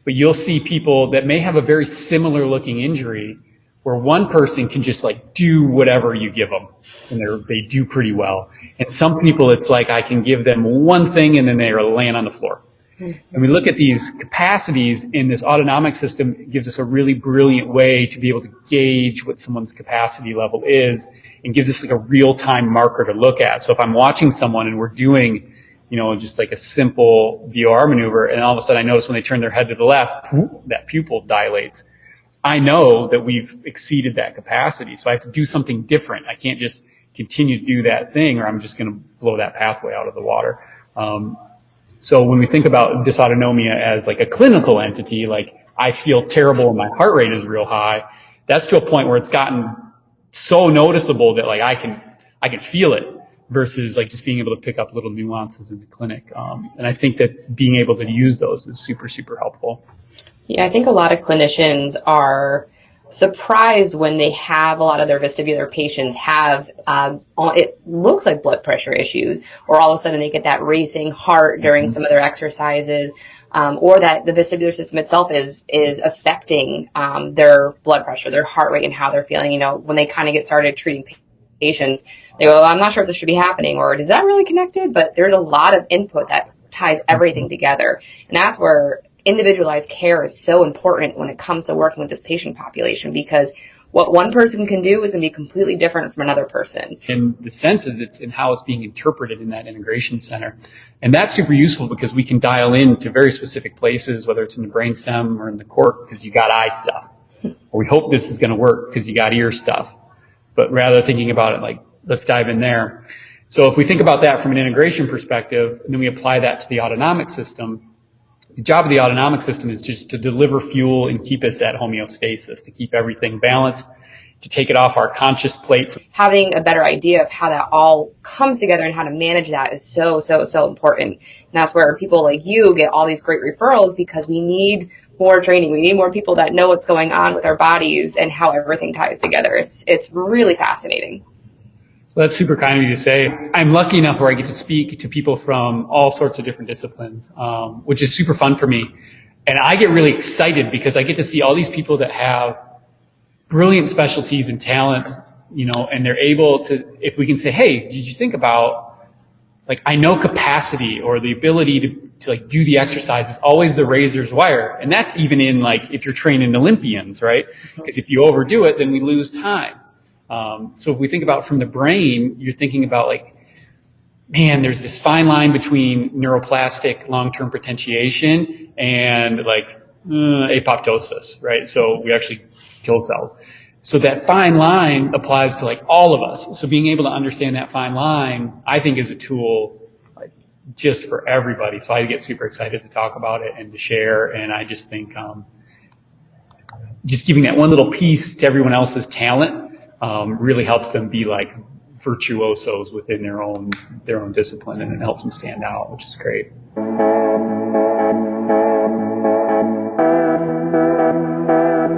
but you'll see people that may have a very similar looking injury where one person can just like do whatever you give them and they do pretty well. And some people, it's like I can give them one thing and then they are laying on the floor. And we look at these capacities in this autonomic system. It gives us a really brilliant way to be able to gauge what someone's capacity level is and gives us like a real-time marker to look at. So if I'm watching someone and we're doing, just like a simple VOR maneuver, and all of a sudden I notice when they turn their head to the left, that pupil dilates. I know that we've exceeded that capacity. So I have to do something different. I can't just continue to do that thing or I'm just going to blow that pathway out of the water. So when we think about dysautonomia as like a clinical entity, like I feel terrible and my heart rate is real high, that's to a point where it's gotten so noticeable that like I can feel it versus like just being able to pick up little nuances in the clinic. And I think that being able to use those is super, super helpful. Yeah, I think a lot of clinicians are surprised when they have a lot of their vestibular patients have, it looks like blood pressure issues, or all of a sudden they get that racing heart during some of their exercises, or that the vestibular system itself is affecting their blood pressure, their heart rate, and how they're feeling. When they kind of get started treating patients, they go, I'm not sure if this should be happening, or is that really connected? But there's a lot of input that ties everything together. And that's where individualized care is so important when it comes to working with this patient population, because what one person can do is going to be completely different from another person. In the senses, it's in how it's being interpreted in that integration center. And that's super useful because we can dial in to very specific places, whether it's in the brainstem or in the cork, because you got eye stuff. Or we hope this is going to work because you got ear stuff. But rather thinking about it like, let's dive in there. So if we think about that from an integration perspective, and then we apply that to the autonomic system, the job of the autonomic system is just to deliver fuel and keep us at homeostasis, to keep everything balanced, to take it off our conscious plates. Having a better idea of how that all comes together and how to manage that is so, so, so important. And that's where people like you get all these great referrals, because we need more training. We need more people that know what's going on with our bodies and how everything ties together. It's really fascinating. Well, that's super kind of you to say. I'm lucky enough where I get to speak to people from all sorts of different disciplines, which is super fun for me. And I get really excited because I get to see all these people that have brilliant specialties and talents, and they're able to, if we can say, hey, did you think about, like, I know capacity or the ability to like do the exercise is always the razor's wire. And that's even in like, if you're training Olympians, right? Because if you overdo it, then we lose time. So if we think about from the brain, you're thinking about like, man, there's this fine line between neuroplastic long-term potentiation and like apoptosis, right? So we actually kill cells. So that fine line applies to like all of us. So being able to understand that fine line, I think, is a tool like just for everybody. So I get super excited to talk about it and to share. And I just think just giving that one little piece to everyone else's talent really helps them be like virtuosos within their own discipline, and it helps them stand out, which is great.